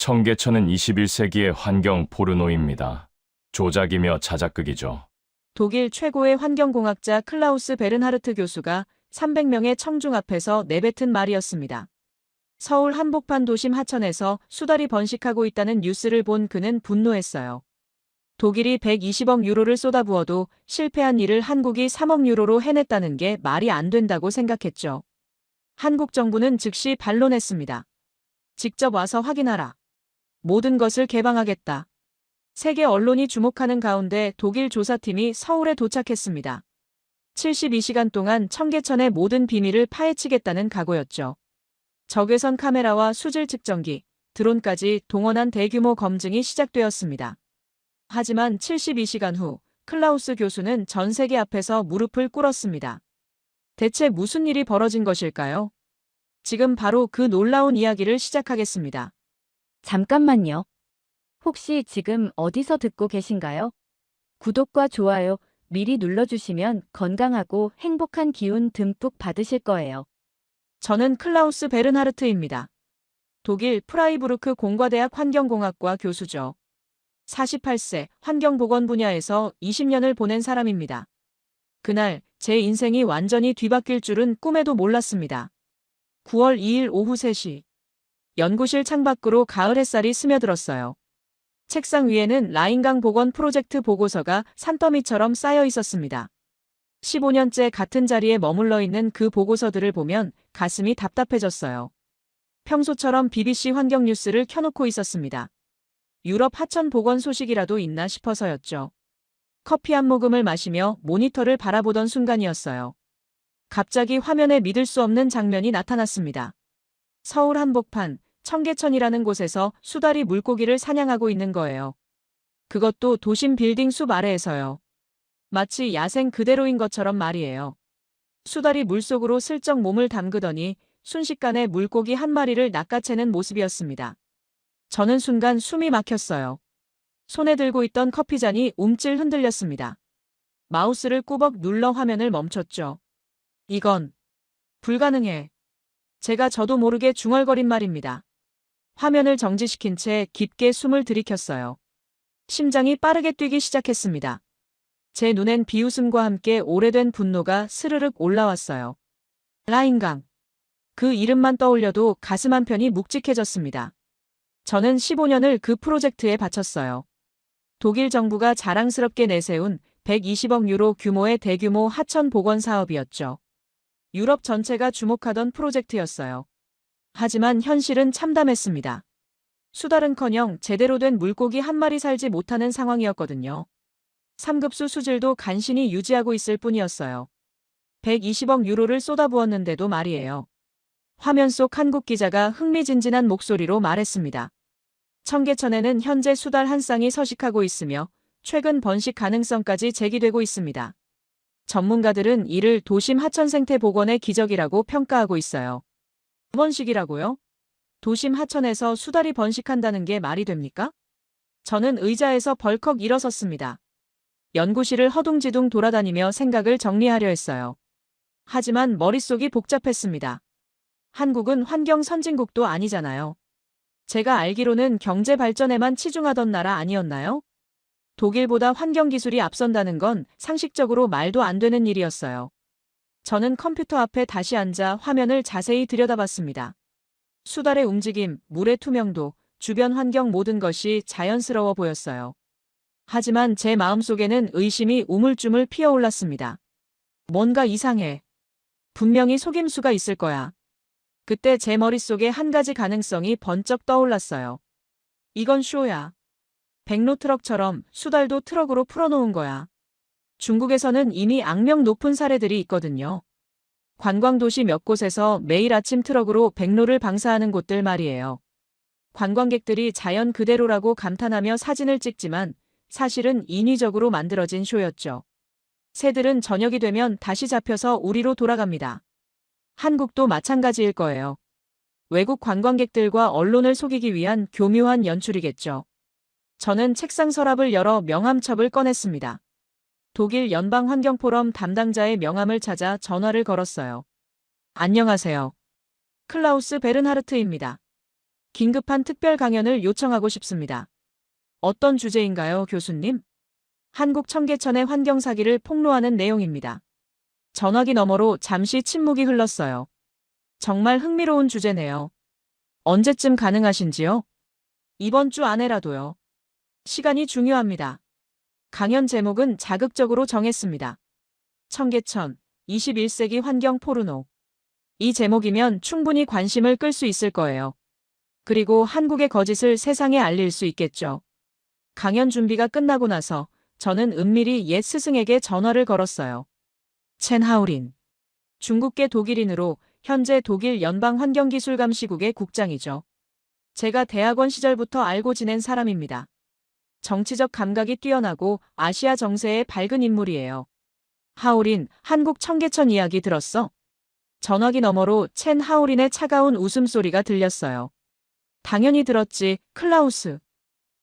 청계천은 21세기의 환경 포르노입니다. 조작이며 자작극이죠. 독일 최고의 환경공학자 클라우스 베른하르트 교수가 300명의 청중 앞에서 내뱉은 말이었습니다. 서울 한복판 도심 하천에서 수달이 번식하고 있다는 뉴스를 본 그는 분노했어요. 독일이 120억 유로를 쏟아부어도 실패한 일을 한국이 3억 유로로 해냈다는 게 말이 안 된다고 생각했죠. 한국 정부는 즉시 반론했습니다. 직접 와서 확인하라. 모든 것을 개방하겠다. 세계 언론이 주목하는 가운데 독일 조사팀이 서울에 도착했습니다. 72시간 동안 청계천의 모든 비밀을 파헤치겠다는 각오였죠. 적외선 카메라와 수질 측정기, 드론까지 동원한 대규모 검증이 시작되었습니다. 하지만 72시간 후 클라우스 교수는 전 세계 앞에서 무릎을 꿇었습니다. 대체 무슨 일이 벌어진 것일까요? 지금 바로 그 놀라운 이야기를 시작하겠습니다. 잠깐만요. 혹시 지금 어디서 듣고 계신가요? 구독과 좋아요 미리 눌러주시면 건강하고 행복한 기운 듬뿍 받으실 거예요. 저는 클라우스 베른하르트입니다. 독일 프라이부르크 공과대학 환경공학과 교수죠. 48세 환경보건 분야에서 20년을 보낸 사람입니다. 그날 제 인생이 완전히 뒤바뀔 줄은 꿈에도 몰랐습니다. 9월 2일 오후 3시. 연구실 창밖으로 가을 햇살이 스며들었어요. 책상 위에는 라인강 복원 프로젝트 보고서가 산더미처럼 쌓여 있었습니다. 15년째 같은 자리에 머물러 있는 그 보고서들을 보면 가슴이 답답해졌어요. 평소처럼 BBC 환경 뉴스를 켜놓고 있었습니다. 유럽 하천 복원 소식이라도 있나 싶어서였죠. 커피 한 모금을 마시며 모니터를 바라보던 순간이었어요. 갑자기 화면에 믿을 수 없는 장면이 나타났습니다. 서울 한복판, 청계천이라는 곳에서 수달이 물고기를 사냥하고 있는 거예요. 그것도 도심 빌딩 숲 아래에서요. 마치 야생 그대로인 것처럼 말이에요. 수달이 물속으로 슬쩍 몸을 담그더니 순식간에 물고기 한 마리를 낚아채는 모습이었습니다. 저는 순간 숨이 막혔어요. 손에 들고 있던 커피잔이 움찔 흔들렸습니다. 마우스를 꾸벅 눌러 화면을 멈췄죠. 이건 불가능해. 제가 저도 모르게 중얼거린 말입니다. 화면을 정지시킨 채 깊게 숨을 들이켰어요. 심장이 빠르게 뛰기 시작했습니다. 제 눈엔 비웃음과 함께 오래된 분노가 스르륵 올라왔어요. 라인강. 그 이름만 떠올려도 가슴 한편이 묵직해졌습니다. 저는 15년을 그 프로젝트에 바쳤어요. 독일 정부가 자랑스럽게 내세운 120억 유로 규모의 대규모 하천 복원 사업이었죠. 유럽 전체가 주목하던 프로젝트였어요. 하지만 현실은 참담했습니다. 수달은커녕 제대로 된 물고기 한 마리 살지 못하는 상황이었거든요. 3급수 수질도 간신히 유지하고 있을 뿐이었어요. 120억 유로를 쏟아부었는데도 말이에요. 화면 속 한국 기자가 흥미진진한 목소리로 말했습니다. 청계천에는 현재 수달 한 쌍이 서식하고 있으며 최근 번식 가능성까지 제기되고 있습니다. 전문가들은 이를 도심 하천 생태 복원의 기적이라고 평가하고 있어요. 번식이라고요? 도심 하천에서 수달이 번식한다는 게 말이 됩니까? 저는 의자에서 벌컥 일어섰습니다. 연구실을 허둥지둥 돌아다니며 생각을 정리하려 했어요. 하지만 머릿속이 복잡했습니다. 한국은 환경 선진국도 아니잖아요. 제가 알기로는 경제 발전에만 치중하던 나라 아니었나요? 독일보다 환경 기술이 앞선다는 건 상식적으로 말도 안 되는 일이었어요. 저는 컴퓨터 앞에 다시 앉아 화면을 자세히 들여다봤습니다. 수달의 움직임, 물의 투명도, 주변 환경 모든 것이 자연스러워 보였어요. 하지만 제 마음속에는 의심이 우물쭈물 피어올랐습니다. 뭔가 이상해. 분명히 속임수가 있을 거야. 그때 제 머릿속에 한 가지 가능성이 번쩍 떠올랐어요. 이건 쇼야. 백로 트럭처럼 수달도 트럭으로 풀어놓은 거야. 중국에서는 이미 악명 높은 사례들이 있거든요. 관광도시 몇 곳에서 매일 아침 트럭으로 백로를 방사하는 곳들 말이에요. 관광객들이 자연 그대로라고 감탄하며 사진을 찍지만 사실은 인위적으로 만들어진 쇼였죠. 새들은 저녁이 되면 다시 잡혀서 우리로 돌아갑니다. 한국도 마찬가지일 거예요. 외국 관광객들과 언론을 속이기 위한 교묘한 연출이겠죠. 저는 책상 서랍을 열어 명함첩을 꺼냈습니다. 독일 연방환경포럼 담당자의 명함을 찾아 전화를 걸었어요. 안녕하세요. 클라우스 베른하르트입니다. 긴급한 특별 강연을 요청하고 싶습니다. 어떤 주제인가요, 교수님? 한국 청계천의 환경 사기를 폭로하는 내용입니다. 전화기 너머로 잠시 침묵이 흘렀어요. 정말 흥미로운 주제네요. 언제쯤 가능하신지요? 이번 주 안에라도요. 시간이 중요합니다. 강연 제목은 자극적으로 정했습니다. 청계천, 21세기 환경 포르노. 이 제목이면 충분히 관심을 끌 수 있을 거예요. 그리고 한국의 거짓을 세상에 알릴 수 있겠죠. 강연 준비가 끝나고 나서 저는 은밀히 옛 스승에게 전화를 걸었어요. 첸 하우린. 중국계 독일인으로 현재 독일 연방환경기술감시국의 국장이죠. 제가 대학원 시절부터 알고 지낸 사람입니다. 정치적 감각이 뛰어나고 아시아 정세에 밝은 인물이에요. 하우린, 한국 청계천 이야기 들었어? 전화기 너머로 첸 하우린의 차가운 웃음소리가 들렸어요. 당연히 들었지, 클라우스.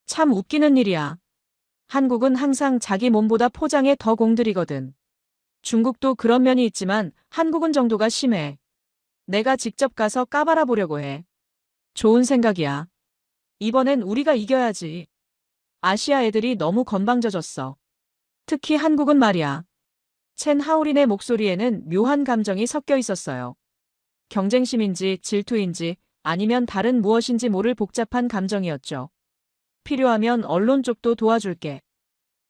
참 웃기는 일이야. 한국은 항상 자기 몸보다 포장에 더 공들이거든. 중국도 그런 면이 있지만 한국은 정도가 심해. 내가 직접 가서 까발아 보려고 해. 좋은 생각이야. 이번엔 우리가 이겨야지. 아시아 애들이 너무 건방져졌어. 특히 한국은 말이야. 첸 하우린의 목소리에는 묘한 감정이 섞여 있었어요. 경쟁심인지 질투인지 아니면 다른 무엇인지 모를 복잡한 감정이었죠. 필요하면 언론 쪽도 도와줄게.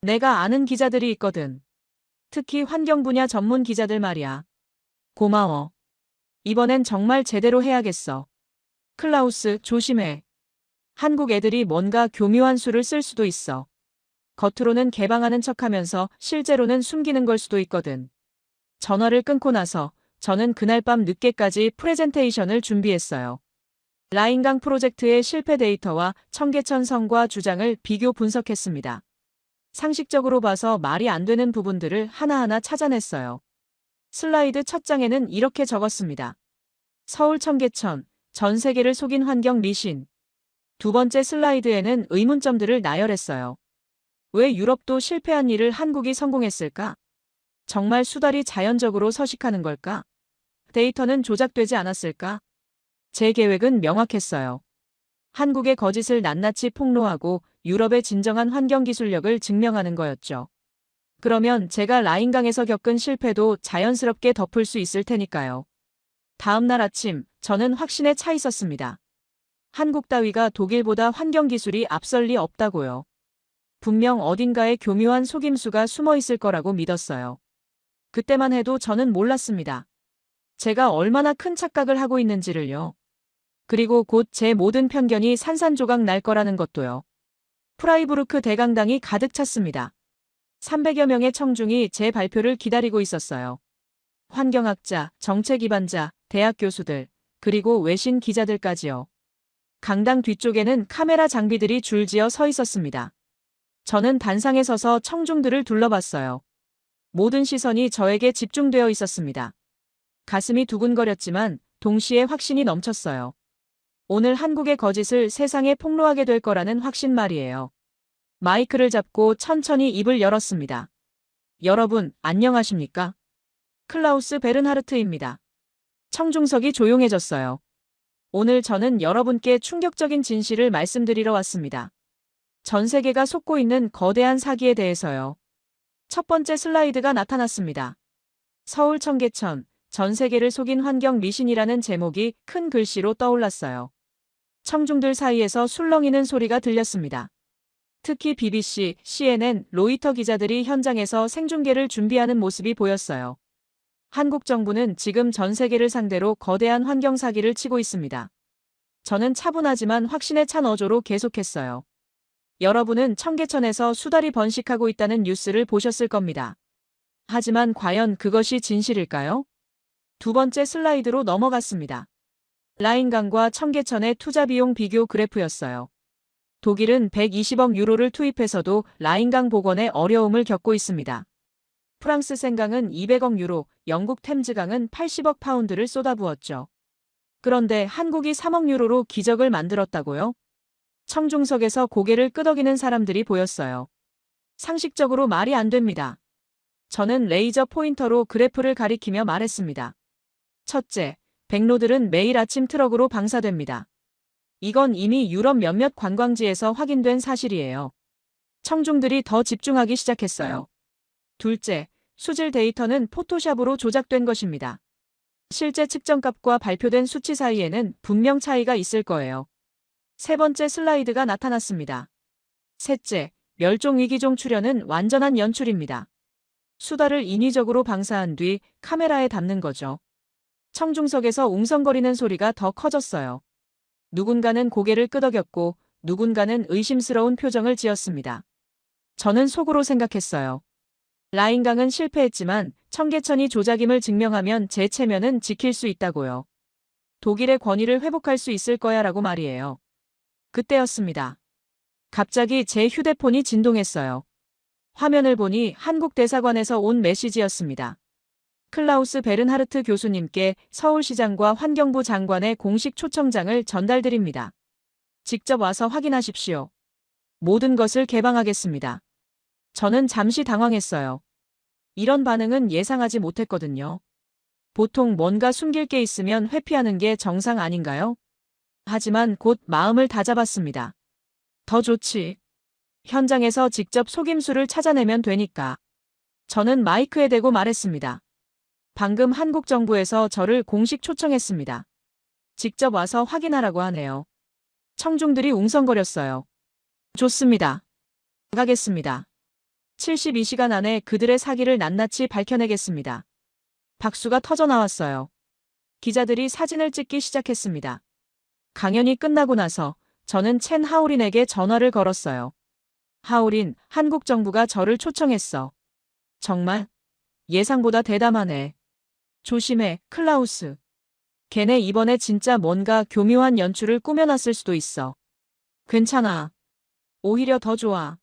내가 아는 기자들이 있거든. 특히 환경 분야 전문 기자들 말이야. 고마워. 이번엔 정말 제대로 해야겠어. 클라우스, 조심해. 한국 애들이 뭔가 교묘한 수를 쓸 수도 있어. 겉으로는 개방하는 척하면서 실제로는 숨기는 걸 수도 있거든. 전화를 끊고 나서 저는 그날 밤 늦게까지 프레젠테이션을 준비했어요. 라인강 프로젝트의 실패 데이터와 청계천 성과 주장을 비교 분석했습니다. 상식적으로 봐서 말이 안 되는 부분들을 하나하나 찾아냈어요. 슬라이드 첫 장에는 이렇게 적었습니다. 서울 청계천, 전 세계를 속인 환경 미신. 두 번째 슬라이드에는 의문점들을 나열했어요. 왜 유럽도 실패한 일을 한국이 성공했을까? 정말 수달이 자연적으로 서식하는 걸까? 데이터는 조작되지 않았을까? 제 계획은 명확했어요. 한국의 거짓을 낱낱이 폭로하고 유럽의 진정한 환경 기술력을 증명하는 거였죠. 그러면 제가 라인강에서 겪은 실패도 자연스럽게 덮을 수 있을 테니까요. 다음 날 아침, 저는 확신에 차 있었습니다. 한국 따위가 독일보다 환경 기술이 앞설 리 없다고요. 분명 어딘가에 교묘한 속임수가 숨어 있을 거라고 믿었어요. 그때만 해도 저는 몰랐습니다. 제가 얼마나 큰 착각을 하고 있는지를요. 그리고 곧 제 모든 편견이 산산조각 날 거라는 것도요. 프라이부르크 대강당이 가득 찼습니다. 300여 명의 청중이 제 발표를 기다리고 있었어요. 환경학자, 정책위반자, 대학 교수들, 그리고 외신 기자들까지요. 강당 뒤쪽에는 카메라 장비들이 줄지어 서 있었습니다. 저는 단상에 서서 청중들을 둘러봤어요. 모든 시선이 저에게 집중되어 있었습니다. 가슴이 두근거렸지만 동시에 확신이 넘쳤어요. 오늘 한국의 거짓을 세상에 폭로하게 될 거라는 확신 말이에요. 마이크를 잡고 천천히 입을 열었습니다. 여러분, 안녕하십니까? 클라우스 베른하르트입니다. 청중석이 조용해졌어요. 오늘 저는 여러분께 충격적인 진실을 말씀드리러 왔습니다. 전 세계가 속고 있는 거대한 사기에 대해서요. 첫 번째 슬라이드가 나타났습니다. 서울 청계천, 전 세계를 속인 환경 미신이라는 제목이 큰 글씨로 떠올랐어요. 청중들 사이에서 술렁이는 소리가 들렸습니다. 특히 BBC, CNN, 로이터 기자들이 현장에서 생중계를 준비하는 모습이 보였어요. 한국 정부는 지금 전 세계를 상대로 거대한 환경 사기를 치고 있습니다. 저는 차분하지만 확신에 찬 어조로 계속했어요. 여러분은 청계천에서 수달이 번식하고 있다는 뉴스를 보셨을 겁니다. 하지만 과연 그것이 진실일까요? 두 번째 슬라이드로 넘어갔습니다. 라인강과 청계천의 투자 비용 비교 그래프였어요. 독일은 120억 유로를 투입해서도 라인강 복원에 어려움을 겪고 있습니다. 프랑스 생강은 200억 유로, 영국 템즈강은 80억 파운드를 쏟아부었죠. 그런데 한국이 3억 유로로 기적을 만들었다고요? 청중석에서 고개를 끄덕이는 사람들이 보였어요. 상식적으로 말이 안 됩니다. 저는 레이저 포인터로 그래프를 가리키며 말했습니다. 첫째, 백로들은 매일 아침 트럭으로 방사됩니다. 이건 이미 유럽 몇몇 관광지에서 확인된 사실이에요. 청중들이 더 집중하기 시작했어요. 둘째, 수질 데이터는 포토샵으로 조작된 것입니다. 실제 측정값과 발표된 수치 사이에는 분명 차이가 있을 거예요. 세 번째 슬라이드가 나타났습니다. 셋째, 멸종위기종 출현은 완전한 연출입니다. 수다를 인위적으로 방사한 뒤 카메라에 담는 거죠. 청중석에서 웅성거리는 소리가 더 커졌어요. 누군가는 고개를 끄덕였고 누군가는 의심스러운 표정을 지었습니다. 저는 속으로 생각했어요. 라인강은 실패했지만 청계천이 조작임을 증명하면 제 체면은 지킬 수 있다고요. 독일의 권위를 회복할 수 있을 거야 라고 말이에요. 그때였습니다. 갑자기 제 휴대폰이 진동했어요. 화면을 보니 한국 대사관에서 온 메시지였습니다. 클라우스 베른하르트 교수님께 서울시장과 환경부 장관의 공식 초청장을 전달드립니다. 직접 와서 확인하십시오. 모든 것을 개방하겠습니다. 저는 잠시 당황했어요. 이런 반응은 예상하지 못했거든요. 보통 뭔가 숨길 게 있으면 회피하는 게 정상 아닌가요? 하지만 곧 마음을 다잡았습니다. 더 좋지. 현장에서 직접 속임수를 찾아내면 되니까. 저는 마이크에 대고 말했습니다. 방금 한국 정부에서 저를 공식 초청했습니다. 직접 와서 확인하라고 하네요. 청중들이 웅성거렸어요. 좋습니다. 가겠습니다. 72시간 안에 그들의 사기를 낱낱이 밝혀내겠습니다. 박수가 터져 나왔어요. 기자들이 사진을 찍기 시작했습니다. 강연이 끝나고 나서 저는 첸 하오린에게 전화를 걸었어요. 하오린, 한국 정부가 저를 초청했어. 정말? 예상보다 대담하네. 조심해, 클라우스. 걔네 이번에 진짜 뭔가 교묘한 연출을 꾸며놨을 수도 있어. 괜찮아. 오히려 더 좋아.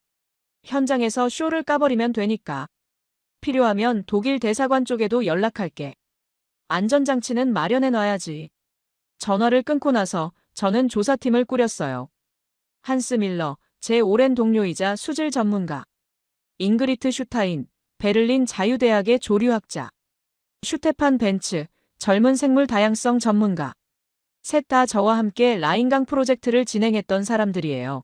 현장에서 쇼를 까버리면 되니까. 필요하면 독일 대사관 쪽에도 연락할게. 안전장치는 마련해놔야지. 전화를 끊고 나서 저는 조사팀을 꾸렸어요. 한스 밀러, 제 오랜 동료이자 수질 전문가. 잉그리트 슈타인, 베를린 자유대학의 조류학자. 슈테판 벤츠, 젊은 생물 다양성 전문가. 셋 다 저와 함께 라인강 프로젝트를 진행했던 사람들이에요.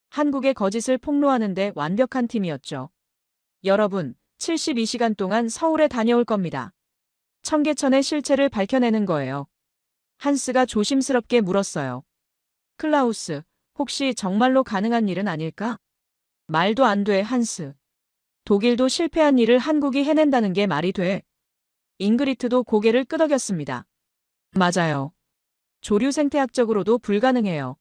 한국의 거짓을 폭로하는데 완벽한 팀이었죠. 여러분, 72시간 동안 서울에 다녀올 겁니다. 청계천의 실체를 밝혀내는 거예요. 한스가 조심스럽게 물었어요. 클라우스, 혹시 정말로 가능한 일은 아닐까? 말도 안 돼, 한스. 독일도 실패한 일을 한국이 해낸다는 게 말이 돼. 잉그리트도 고개를 끄덕였습니다. 맞아요. 조류 생태학적으로도 불가능해요.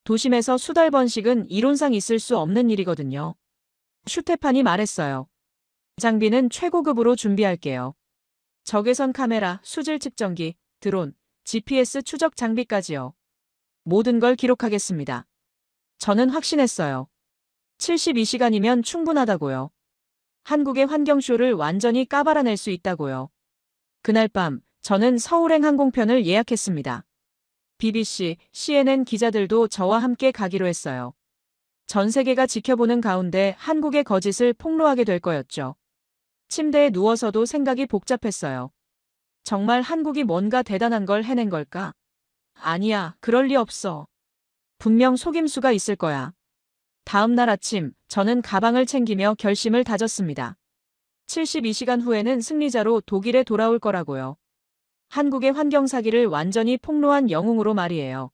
도심에서 수달 번식은 이론상 있을 수 없는 일이거든요. 슈테판이 말했어요. 장비는 최고급으로 준비할게요. 적외선 카메라, 수질 측정기, 드론, GPS 추적 장비까지요. 모든 걸 기록하겠습니다. 저는 확신했어요. 72시간이면 충분하다고요. 한국의 환경쇼를 완전히 까발아낼 수 있다고요. 그날 밤 저는 서울행 항공편을 예약했습니다. BBC, CNN 기자들도 저와 함께 가기로 했어요. 전 세계가 지켜보는 가운데 한국의 거짓을 폭로하게 될 거였죠. 침대에 누워서도 생각이 복잡했어요. 정말 한국이 뭔가 대단한 걸 해낸 걸까? 아니야, 그럴 리 없어. 분명 속임수가 있을 거야. 다음 날 아침, 저는 가방을 챙기며 결심을 다졌습니다. 72시간 후에는 승리자로 독일에 돌아올 거라고요. 한국의 환경 사기를 완전히 폭로한 영웅으로 말이에요.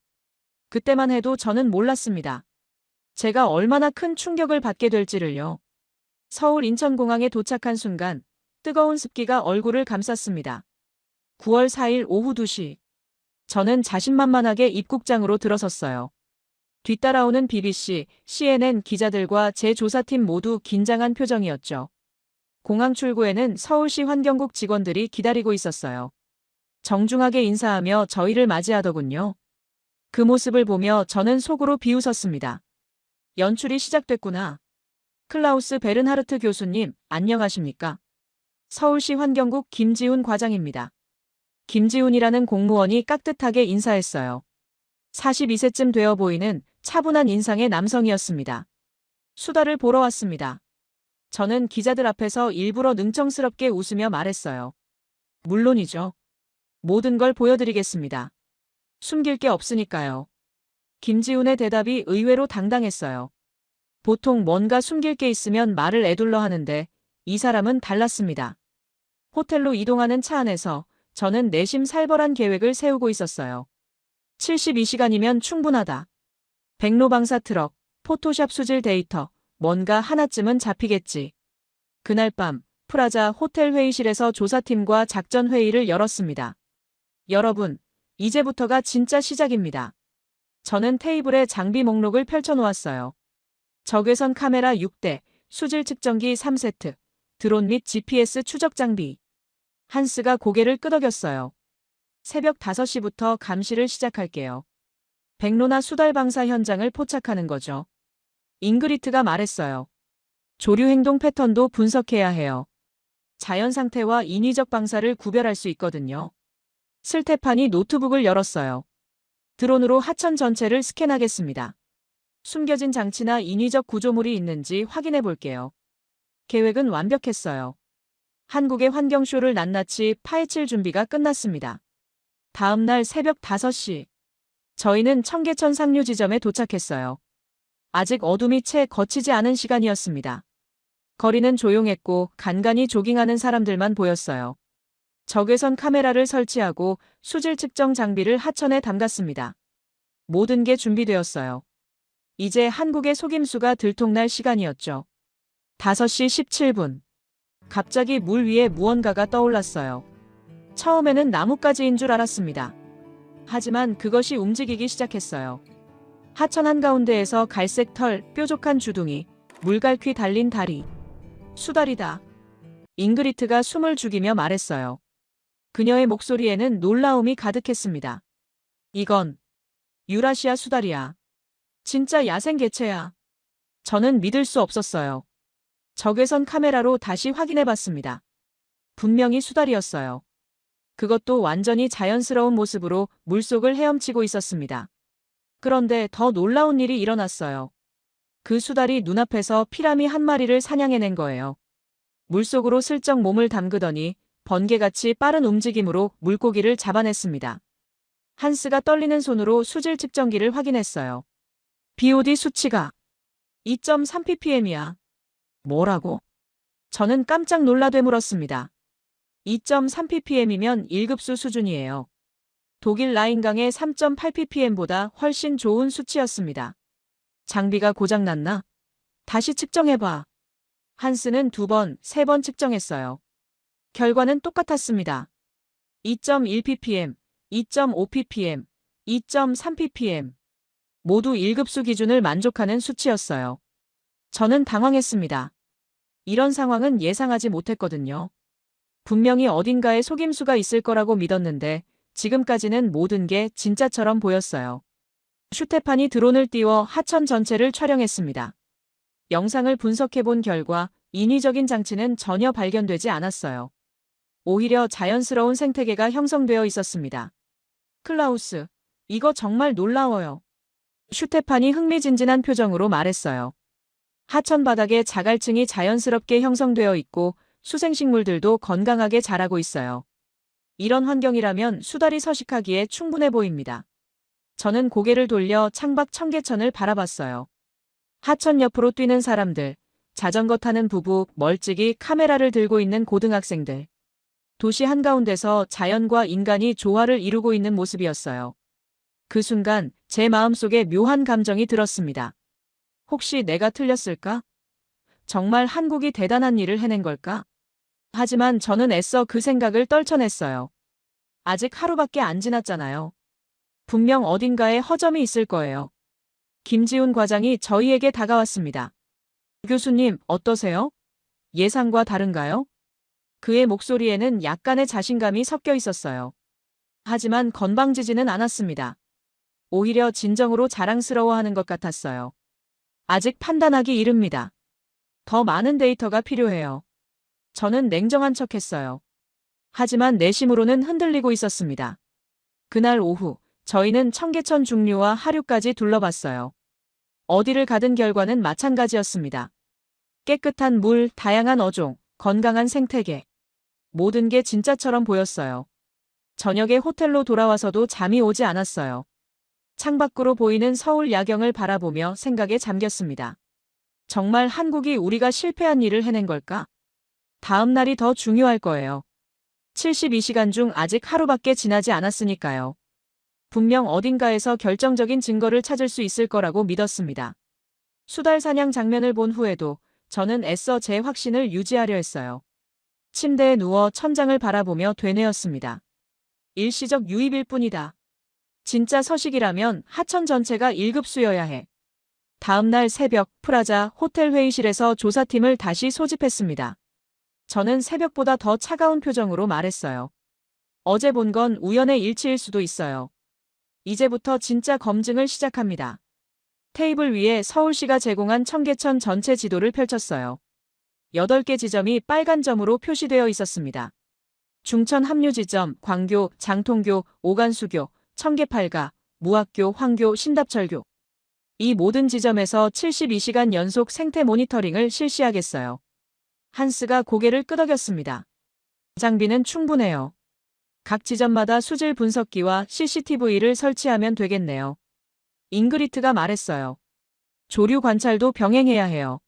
그때만 해도 저는 몰랐습니다. 제가 얼마나 큰 충격을 받게 될지를요. 서울 인천공항에 도착한 순간 뜨거운 습기가 얼굴을 감쌌습니다. 9월 4일 오후 2시. 저는 자신만만하게 입국장으로 들어섰어요. 뒤따라오는 BBC, CNN 기자들과 제 조사팀 모두 긴장한 표정이었죠. 공항 출구에는 서울시 환경국 직원들이 기다리고 있었어요. 정중하게 인사하며 저희를 맞이하더군요. 그 모습을 보며 저는 속으로 비웃었습니다. 연출이 시작됐구나. 클라우스 베른하르트 교수님, 안녕하십니까? 서울시 환경국 김지훈 과장입니다. 김지훈이라는 공무원이 깍듯하게 인사했어요. 42세쯤 되어 보이는 차분한 인상의 남성이었습니다. 수다를 보러 왔습니다. 저는 기자들 앞에서 일부러 능청스럽게 웃으며 말했어요. 물론이죠. 모든 걸 보여드리겠습니다. 숨길 게 없으니까요. 김지훈의 대답이 의외로 당당했어요. 보통 뭔가 숨길 게 있으면 말을 에둘러 하는데 이 사람은 달랐습니다. 호텔로 이동하는 차 안에서 저는 내심 살벌한 계획을 세우고 있었어요. 72시간이면 충분하다. 백로방사 트럭, 포토샵 수질 데이터, 뭔가 하나쯤은 잡히겠지. 그날 밤 프라자 호텔 회의실에서 조사팀과 작전 회의를 열었습니다. 여러분, 이제부터가 진짜 시작입니다. 저는 테이블에 장비 목록을 펼쳐놓았어요. 적외선 카메라 6대, 수질 측정기 3세트, 드론 및 GPS 추적 장비. 한스가 고개를 끄덕였어요. 새벽 5시부터 감시를 시작할게요. 백로나 수달 방사 현장을 포착하는 거죠. 잉그리트가 말했어요. 조류 행동 패턴도 분석해야 해요. 자연 상태와 인위적 방사를 구별할 수 있거든요. 스테판이 노트북을 열었어요. 드론으로 하천 전체를 스캔하겠습니다. 숨겨진 장치나 인위적 구조물이 있는지 확인해 볼게요. 계획은 완벽했어요. 한국의 환경쇼를 낱낱이 파헤칠 준비가 끝났습니다. 다음 날 새벽 5시. 저희는 청계천 상류 지점에 도착했어요. 아직 어둠이 채 거치지 않은 시간이었습니다. 거리는 조용했고 간간히 조깅하는 사람들만 보였어요. 적외선 카메라를 설치하고 수질 측정 장비를 하천에 담갔습니다. 모든 게 준비되었어요. 이제 한국의 속임수가 들통날 시간이었죠. 5시 17분. 갑자기 물 위에 무언가가 떠올랐어요. 처음에는 나뭇가지인 줄 알았습니다. 하지만 그것이 움직이기 시작했어요. 하천 한가운데에서 갈색 털, 뾰족한 주둥이, 물갈퀴 달린 다리. 수달이다. 잉그리트가 숨을 죽이며 말했어요. 그녀의 목소리에는 놀라움이 가득했습니다. 이건 유라시아 수달이야. 진짜 야생 개체야. 저는 믿을 수 없었어요. 적외선 카메라로 다시 확인해 봤습니다. 분명히 수달이었어요. 그것도 완전히 자연스러운 모습으로 물속을 헤엄치고 있었습니다. 그런데 더 놀라운 일이 일어났어요. 그 수달이 눈앞에서 피라미 한 마리를 사냥해낸 거예요. 물속으로 슬쩍 몸을 담그더니 번개같이 빠른 움직임으로 물고기를 잡아냈습니다. 한스가 떨리는 손으로 수질 측정기를 확인했어요. BOD 수치가 2.3ppm이야. 뭐라고? 저는 깜짝 놀라 되물었습니다. 2.3ppm이면 1급수 수준이에요. 독일 라인강의 3.8ppm보다 훨씬 좋은 수치였습니다. 장비가 고장났나? 다시 측정해봐. 한스는 2번, 3번 측정했어요. 결과는 똑같았습니다. 2.1ppm, 2.5ppm, 2.3ppm. 모두 1급수 기준을 만족하는 수치였어요. 저는 당황했습니다. 이런 상황은 예상하지 못했거든요. 분명히 어딘가에 속임수가 있을 거라고 믿었는데 지금까지는 모든 게 진짜처럼 보였어요. 슈테판이 드론을 띄워 하천 전체를 촬영했습니다. 영상을 분석해본 결과 인위적인 장치는 전혀 발견되지 않았어요. 오히려 자연스러운 생태계가 형성되어 있었습니다. 클라우스, 이거 정말 놀라워요. 슈테판이 흥미진진한 표정으로 말했어요. 하천 바닥에 자갈층이 자연스럽게 형성되어 있고 수생식물들도 건강하게 자라고 있어요. 이런 환경이라면 수달이 서식하기에 충분해 보입니다. 저는 고개를 돌려 창밖 청계천을 바라봤어요. 하천 옆으로 뛰는 사람들, 자전거 타는 부부, 멀찍이 카메라를 들고 있는 고등학생들. 도시 한가운데서 자연과 인간이 조화를 이루고 있는 모습이었어요. 그 순간 제 마음속에 묘한 감정이 들었습니다. 혹시 내가 틀렸을까? 정말 한국이 대단한 일을 해낸 걸까? 하지만 저는 애써 그 생각을 떨쳐냈어요. 아직 하루밖에 안 지났잖아요. 분명 어딘가에 허점이 있을 거예요. 김지훈 과장이 저희에게 다가왔습니다. 교수님, 어떠세요? 예상과 다른가요? 그의 목소리에는 약간의 자신감이 섞여 있었어요. 하지만 건방지지는 않았습니다. 오히려 진정으로 자랑스러워하는 것 같았어요. 아직 판단하기 이릅니다. 더 많은 데이터가 필요해요. 저는 냉정한 척했어요. 하지만 내심으로는 흔들리고 있었습니다. 그날 오후, 저희는 청계천 중류와 하류까지 둘러봤어요. 어디를 가든 결과는 마찬가지였습니다. 깨끗한 물, 다양한 어종, 건강한 생태계. 모든 게 진짜처럼 보였어요. 저녁에 호텔로 돌아와서도 잠이 오지 않았어요. 창밖으로 보이는 서울 야경을 바라보며 생각에 잠겼습니다. 정말 한국이 우리가 실패한 일을 해낸 걸까? 다음 날이 더 중요할 거예요. 72시간 중 아직 하루밖에 지나지 않았으니까요. 분명 어딘가에서 결정적인 증거를 찾을 수 있을 거라고 믿었습니다. 수달 사냥 장면을 본 후에도 저는 애써 제 확신을 유지하려 했어요. 침대에 누워 천장을 바라보며 되뇌었습니다. 일시적 유입일 뿐이다. 진짜 서식이라면 하천 전체가 1급 수여야 해. 다음 날 새벽 프라자 호텔 회의실에서 조사팀을 다시 소집했습니다. 저는 새벽보다 더 차가운 표정으로 말했어요. 어제 본 건 우연의 일치일 수도 있어요. 이제부터 진짜 검증을 시작합니다. 테이블 위에 서울시가 제공한 청계천 전체 지도를 펼쳤어요. 8개 지점이 빨간 점으로 표시되어 있었습니다. 중천 합류 지점, 광교, 장통교, 오간수교, 청계팔가, 무학교, 황교, 신답철교. 이 모든 지점에서 72시간 연속 생태 모니터링을 실시하겠어요. 한스가 고개를 끄덕였습니다. 장비는 충분해요. 각 지점마다 수질 분석기와 CCTV를 설치하면 되겠네요. 잉그리트가 말했어요. 조류 관찰도 병행해야 해요.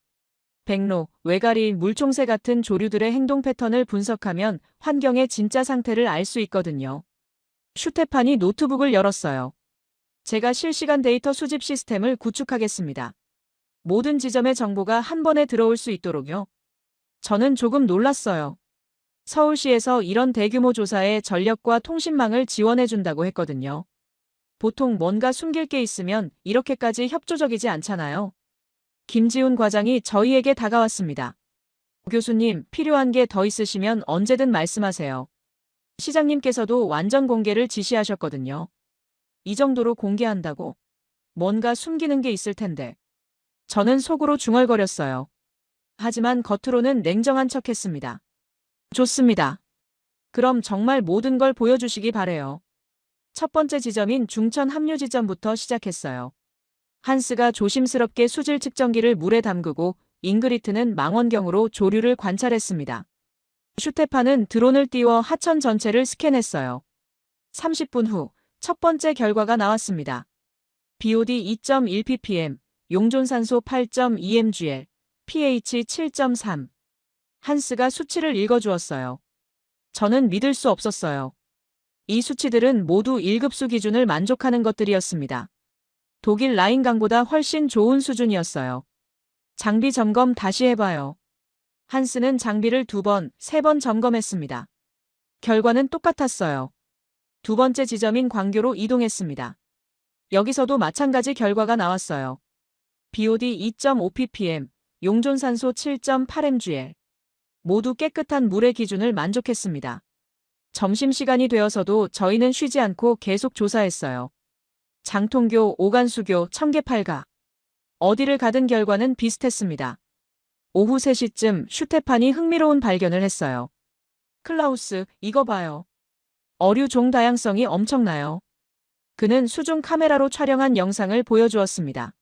백로, 외가리, 물총새 같은 조류들의 행동 패턴을 분석하면 환경의 진짜 상태를 알 수 있거든요. 슈테판이 노트북을 열었어요. 제가 실시간 데이터 수집 시스템을 구축하겠습니다. 모든 지점의 정보가 한 번에 들어올 수 있도록요. 저는 조금 놀랐어요. 서울시에서 이런 대규모 조사에 전력과 통신망을 지원해준다고 했거든요. 보통 뭔가 숨길 게 있으면 이렇게까지 협조적이지 않잖아요. 김지훈 과장이 저희에게 다가왔습니다. 교수님, 필요한 게 더 있으시면 언제든 말씀하세요. 시장님께서도 완전 공개를 지시하셨거든요. 이 정도로 공개한다고? 뭔가 숨기는 게 있을 텐데. 저는 속으로 중얼거렸어요. 하지만 겉으로는 냉정한 척했습니다. 좋습니다. 그럼 정말 모든 걸 보여주시기 바래요. 첫 번째 지점인 중천 합류 지점부터 시작했어요. 한스가 조심스럽게 수질 측정기를 물에 담그고 잉그리트는 망원경으로 조류를 관찰했습니다. 슈테판은 드론을 띄워 하천 전체를 스캔했어요. 30분 후 첫 번째 결과가 나왔습니다. BOD 2.1ppm, 용존산소 8.2mgl, pH 7.3. 한스가 수치를 읽어주었어요. 저는 믿을 수 없었어요. 이 수치들은 모두 1급수 기준을 만족하는 것들이었습니다. 독일 라인강보다 훨씬 좋은 수준이었어요. 장비 점검 다시 해봐요. 한스는 장비를 2번, 3번 점검했습니다. 결과는 똑같았어요. 두 번째 지점인 광교로 이동했습니다. 여기서도 마찬가지 결과가 나왔어요. BOD 2.5ppm, 용존산소 7.8mgl. 모두 깨끗한 물의 기준을 만족했습니다. 점심시간이 되어서도 저희는 쉬지 않고 계속 조사했어요. 장통교, 오간수교, 청계팔가. 어디를 가든 결과는 비슷했습니다. 오후 3시쯤 슈테판이 흥미로운 발견을 했어요. 클라우스, 이거 봐요. 어류 종 다양성이 엄청나요. 그는 수중 카메라로 촬영한 영상을 보여주었습니다.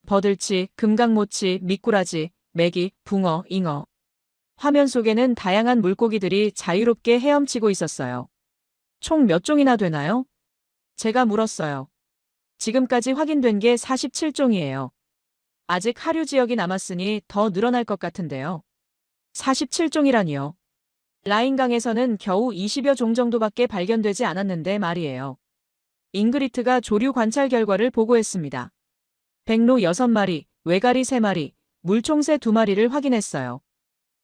버들치, 금강모치, 미꾸라지, 메기, 붕어, 잉어. 화면 속에는 다양한 물고기들이 자유롭게 헤엄치고 있었어요. 총 몇 종이나 되나요? 제가 물었어요. 지금까지 확인된 게 47종이에요. 아직 하류 지역이 남았으니 더 늘어날 것 같은데요. 47종이라니요. 라인강에서는 겨우 20여 종 정도밖에 발견되지 않았는데 말이에요. 잉그리트가 조류 관찰 결과를 보고했습니다. 백로 6마리, 외가리 3마리, 물총새 2마리를 확인했어요.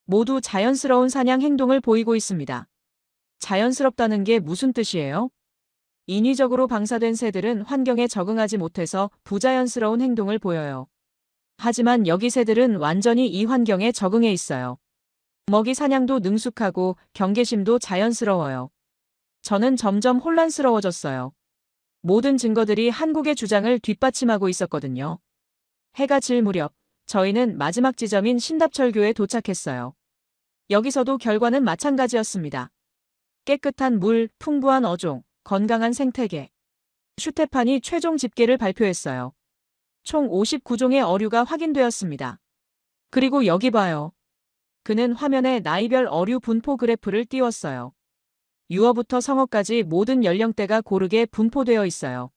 모두 자연스러운 사냥 행동을 보이고 있습니다. 자연스럽다는 게 무슨 뜻이에요? 인위적으로 방사된 새들은 환경에 적응하지 못해서 부자연스러운 행동을 보여요. 하지만 여기 새들은 완전히 이 환경에 적응해 있어요. 먹이 사냥도 능숙하고 경계심도 자연스러워요. 저는 점점 혼란스러워졌어요. 모든 증거들이 한국의 주장을 뒷받침하고 있었거든요. 해가 질 무렵 저희는 마지막 지점인 신답철교에 도착했어요. 여기서도 결과는 마찬가지였습니다. 깨끗한 물, 풍부한 어종, 건강한 생태계. 슈테판이 최종 집계를 발표했어요. 총 59종의 어류가 확인되었습니다. 그리고 여기 봐요. 그는 화면에 나이별 어류 분포 그래프를 띄웠어요. 유어부터 성어까지 모든 연령대가 고르게 분포되어 있어요.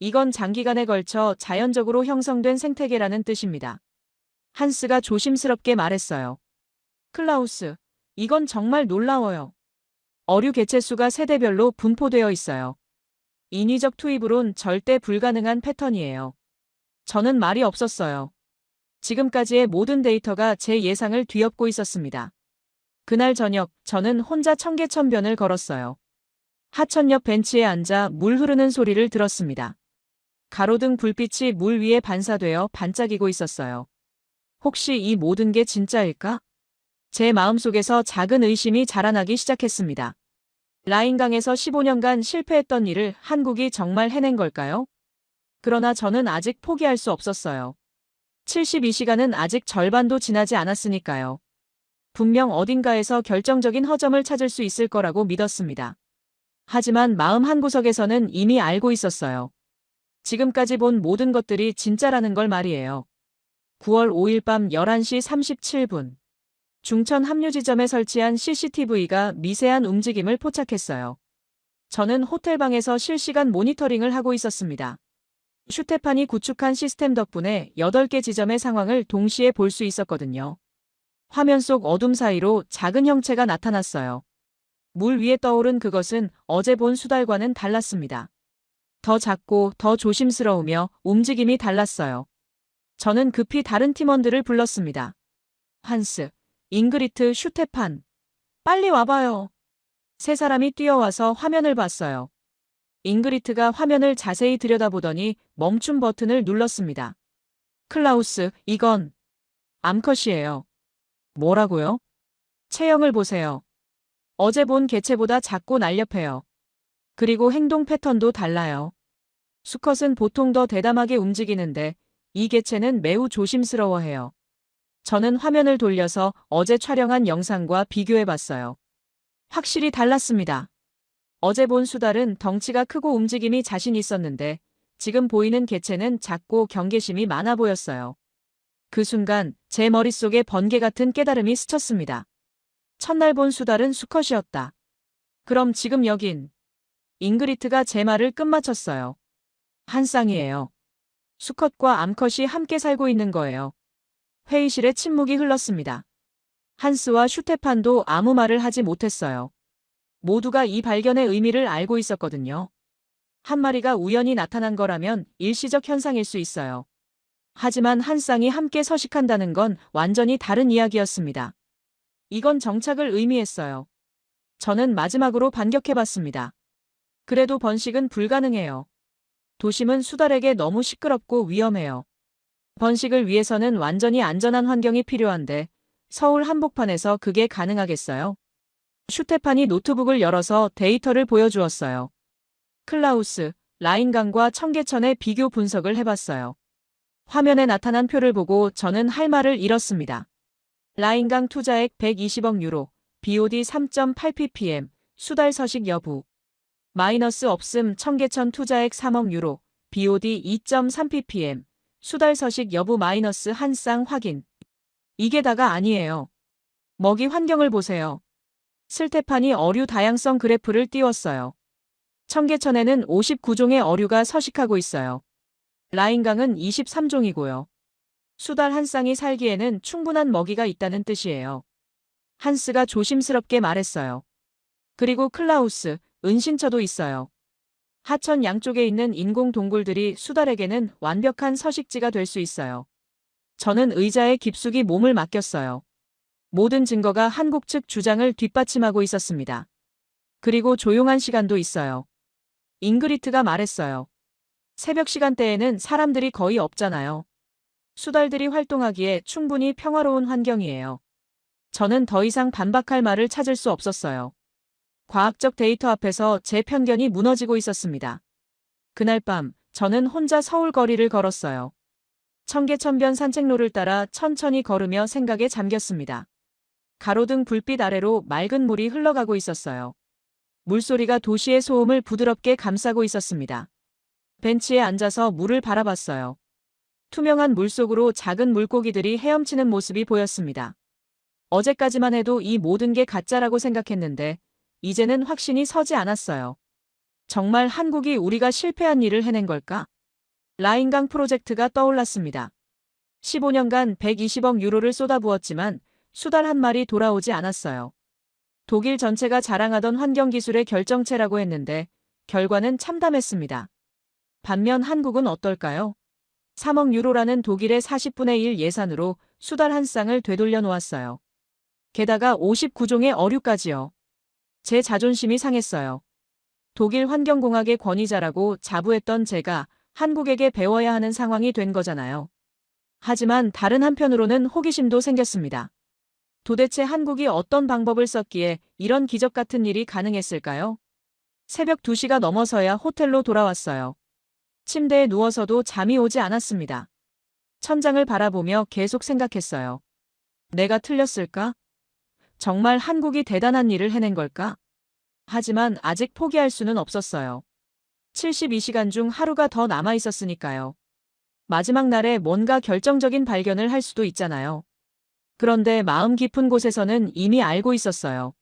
이건 장기간에 걸쳐 자연적으로 형성된 생태계라는 뜻입니다. 한스가 조심스럽게 말했어요. 클라우스, 이건 정말 놀라워요. 어류 개체수가 세대별로 분포되어 있어요. 인위적 투입으론 절대 불가능한 패턴이에요. 저는 말이 없었어요. 지금까지의 모든 데이터가 제 예상을 뒤엎고 있었습니다. 그날 저녁, 저는 혼자 청계천변을 걸었어요. 하천 옆 벤치에 앉아 물 흐르는 소리를 들었습니다. 가로등 불빛이 물 위에 반사되어 반짝이고 있었어요. 혹시 이 모든 게 진짜일까? 제 마음속에서 작은 의심이 자라나기 시작했습니다. 라인강에서 15년간 실패했던 일을 한국이 정말 해낸 걸까요? 그러나 저는 아직 포기할 수 없었어요. 72시간은 아직 절반도 지나지 않았으니까요. 분명 어딘가에서 결정적인 허점을 찾을 수 있을 거라고 믿었습니다. 하지만 마음 한구석에서는 이미 알고 있었어요. 지금까지 본 모든 것들이 진짜라는 걸 말이에요. 9월 5일 밤 11시 37분. 중천 합류 지점에 설치한 CCTV가 미세한 움직임을 포착했어요. 저는 호텔방에서 실시간 모니터링을 하고 있었습니다. 슈테판이 구축한 시스템 덕분에 8개 지점의 상황을 동시에 볼 수 있었거든요. 화면 속 어둠 사이로 작은 형체가 나타났어요. 물 위에 떠오른 그것은 어제 본 수달과는 달랐습니다. 더 작고 더 조심스러우며 움직임이 달랐어요. 저는 급히 다른 팀원들을 불렀습니다. 한스, 잉그리트, 슈테판. 빨리 와봐요. 세 사람이 뛰어와서 화면을 봤어요. 잉그리트가 화면을 자세히 들여다보더니 멈춤 버튼을 눌렀습니다. 클라우스, 이건 암컷이에요. 뭐라고요? 체형을 보세요. 어제 본 개체보다 작고 날렵해요. 그리고 행동 패턴도 달라요. 수컷은 보통 더 대담하게 움직이는데 이 개체는 매우 조심스러워해요. 저는 화면을 돌려서 어제 촬영한 영상과 비교해봤어요. 확실히 달랐습니다. 어제 본 수달은 덩치가 크고 움직임이 자신 있었는데 지금 보이는 개체는 작고 경계심이 많아 보였어요. 그 순간 제 머릿속에 번개 같은 깨달음이 스쳤습니다. 첫날 본 수달은 수컷이었다. 그럼 지금 여긴 잉그리트가 제 말을 끝마쳤어요. 한 쌍이에요. 수컷과 암컷이 함께 살고 있는 거예요. 회의실에 침묵이 흘렀습니다. 한스와 슈테판도 아무 말을 하지 못했어요. 모두가 이 발견의 의미를 알고 있었거든요. 한 마리가 우연히 나타난 거라면 일시적 현상일 수 있어요. 하지만 한 쌍이 함께 서식한다는 건 완전히 다른 이야기였습니다. 이건 정착을 의미했어요. 저는 마지막으로 반격해봤습니다. 그래도 번식은 불가능해요. 도심은 수달에게 너무 시끄럽고 위험해요. 번식을 위해서는 완전히 안전한 환경이 필요한데 서울 한복판에서 그게 가능하겠어요? 슈테판이 노트북을 열어서 데이터를 보여주었어요. 클라우스, 라인강과 청계천의 비교 분석을 해봤어요. 화면에 나타난 표를 보고 저는 할 말을 잃었습니다. 라인강 투자액 120억 유로, BOD 3.8ppm, 수달 서식 여부. 마이너스 없음 청계천 투자액 3억 유로, BOD 2.3ppm, 수달 서식 여부 마이너스 한 쌍 확인. 이게 다가 아니에요. 먹이 환경을 보세요. 스테판이 어류 다양성 그래프를 띄웠어요. 청계천에는 59종의 어류가 서식하고 있어요. 라인강은 23종이고요. 수달 한 쌍이 살기에는 충분한 먹이가 있다는 뜻이에요. 한스가 조심스럽게 말했어요. 그리고 클라우스, 은신처도 있어요. 하천 양쪽에 있는 인공 동굴들이 수달에게는 완벽한 서식지가 될 수 있어요. 저는 의자에 깊숙이 몸을 맡겼어요. 모든 증거가 한국 측 주장을 뒷받침하고 있었습니다. 그리고 조용한 시간도 있어요. 잉그리트가 말했어요. 새벽 시간대에는 사람들이 거의 없잖아요. 수달들이 활동하기에 충분히 평화로운 환경이에요. 저는 더 이상 반박할 말을 찾을 수 없었어요. 과학적 데이터 앞에서 제 편견이 무너지고 있었습니다. 그날 밤, 저는 혼자 서울 거리를 걸었어요. 청계천변 산책로를 따라 천천히 걸으며 생각에 잠겼습니다. 가로등 불빛 아래로 맑은 물이 흘러가고 있었어요. 물소리가 도시의 소음을 부드럽게 감싸고 있었습니다. 벤치에 앉아서 물을 바라봤어요. 투명한 물 속으로 작은 물고기들이 헤엄치는 모습이 보였습니다. 어제까지만 해도 이 모든 게 가짜라고 생각했는데 이제는 확신이 서지 않았어요. 정말 한국이 우리가 실패한 일을 해낸 걸까? 라인강 프로젝트가 떠올랐습니다. 15년간 120억 유로를 쏟아부었지만 수달 한 마리 돌아오지 않았어요. 독일 전체가 자랑하던 환경기술의 결정체라고 했는데 결과는 참담했습니다. 반면 한국은 어떨까요? 3억 유로라는 독일의 40분의 1 예산으로 수달 한 쌍을 되돌려 놓았어요. 게다가 59종의 어류까지요. 제 자존심이 상했어요. 독일 환경공학의 권위자라고 자부했던 제가 한국에게 배워야 하는 상황이 된 거잖아요. 하지만 다른 한편으로는 호기심도 생겼습니다. 도대체 한국이 어떤 방법을 썼기에 이런 기적 같은 일이 가능했을까요? 새벽 2시가 넘어서야 호텔로 돌아왔어요. 침대에 누워서도 잠이 오지 않았습니다. 천장을 바라보며 계속 생각했어요. 내가 틀렸을까? 정말 한국이 대단한 일을 해낸 걸까? 하지만 아직 포기할 수는 없었어요. 72시간 중 하루가 더 남아 있었으니까요. 마지막 날에 뭔가 결정적인 발견을 할 수도 있잖아요. 그런데 마음 깊은 곳에서는 이미 알고 있었어요.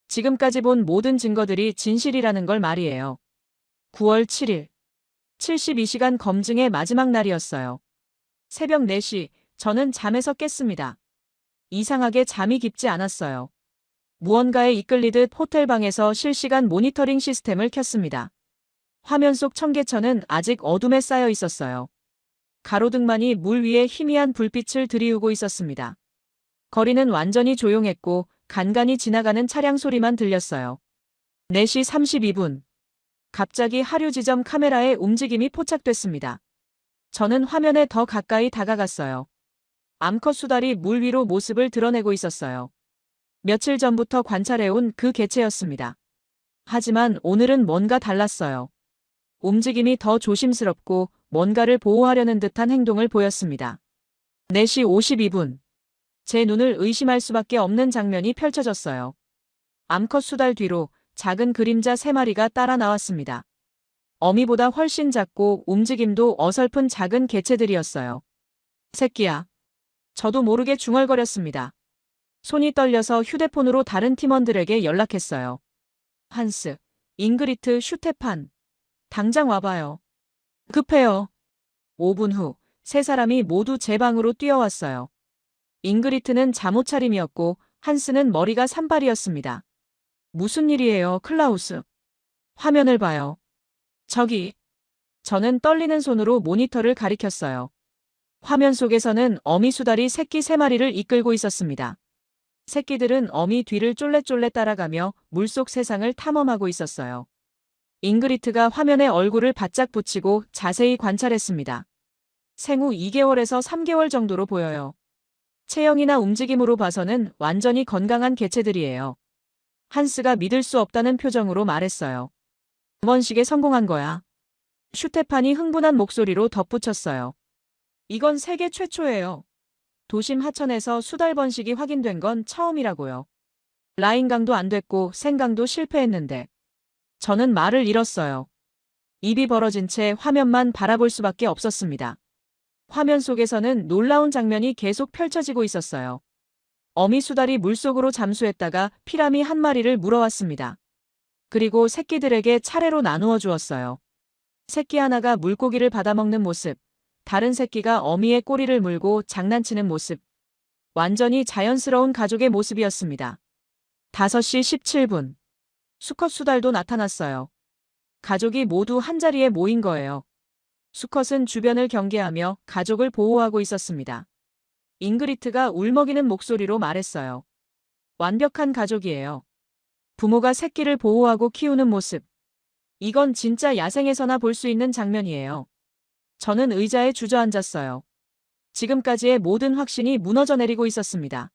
지금까지 본 모든 증거들이 진실이라는 걸 말이에요. 9월 7일. 72시간 검증의 마지막 날이었어요. 새벽 4시, 저는 잠에서 깼습니다. 이상하게 잠이 깊지 않았어요. 무언가에 이끌리듯 호텔방에서 실시간 모니터링 시스템을 켰습니다. 화면 속 청계천은 아직 어둠에 쌓여 있었어요. 가로등만이 물 위에 희미한 불빛을 들이우고 있었습니다. 거리는 완전히 조용했고 간간이 지나가는 차량 소리만 들렸어요. 4시 32분. 갑자기 하류 지점 카메라에 움직임이 포착됐습니다. 저는 화면에 더 가까이 다가갔어요. 암컷 수달이 물 위로 모습을 드러내고 있었어요. 며칠 전부터 관찰해온 그 개체였습니다. 하지만 오늘은 뭔가 달랐어요. 움직임이 더 조심스럽고 뭔가를 보호하려는 듯한 행동을 보였습니다. 4시 52분. 제 눈을 의심할 수밖에 없는 장면이 펼쳐졌어요. 암컷 수달 뒤로 작은 그림자 3마리가 따라 나왔습니다. 어미보다 훨씬 작고 움직임도 어설픈 작은 개체들이었어요. 새끼야. 저도 모르게 중얼거렸습니다. 손이 떨려서 휴대폰으로 다른 팀원들에게 연락했어요. 한스, 잉그리트, 슈테판. 당장 와봐요. 급해요. 5분 후, 3사람이 모두 제 방으로 뛰어왔어요. 잉그리트는 잠옷차림이었고 한스는 머리가 산발이었습니다. 무슨 일이에요, 클라우스? 화면을 봐요. 저기. 저는 떨리는 손으로 모니터를 가리켰어요. 화면 속에서는 어미 수달이 새끼 3마리를 이끌고 있었습니다. 새끼들은 어미 뒤를 쫄래쫄래 따라가며 물속 세상을 탐험하고 있었어요. 잉그리트가 화면에 얼굴을 바짝 붙이고 자세히 관찰했습니다. 생후 2개월에서 3개월 정도로 보여요. 체형이나 움직임으로 봐서는 완전히 건강한 개체들이에요. 한스가 믿을 수 없다는 표정으로 말했어요. 번식에 성공한 거야. 슈테판이 흥분한 목소리로 덧붙였어요. 이건 세계 최초예요. 도심 하천에서 수달 번식이 확인된 건 처음이라고요. 라인강도 안 됐고 생강도 실패했는데. 저는 말을 잃었어요. 입이 벌어진 채 화면만 바라볼 수밖에 없었습니다. 화면 속에서는 놀라운 장면이 계속 펼쳐지고 있었어요. 어미 수달이 물속으로 잠수했다가 피라미 한 마리를 물어왔습니다. 그리고 새끼들에게 차례로 나누어 주었어요. 새끼 하나가 물고기를 받아먹는 모습, 다른 새끼가 어미의 꼬리를 물고 장난치는 모습. 완전히 자연스러운 가족의 모습이었습니다. 5시 17분. 수컷 수달도 나타났어요. 가족이 모두 한자리에 모인 거예요. 수컷은 주변을 경계하며 가족을 보호하고 있었습니다. 잉그리트가 울먹이는 목소리로 말했어요. 완벽한 가족이에요. 부모가 새끼를 보호하고 키우는 모습. 이건 진짜 야생에서나 볼 수 있는 장면이에요. 저는 의자에 주저앉았어요. 지금까지의 모든 확신이 무너져 내리고 있었습니다.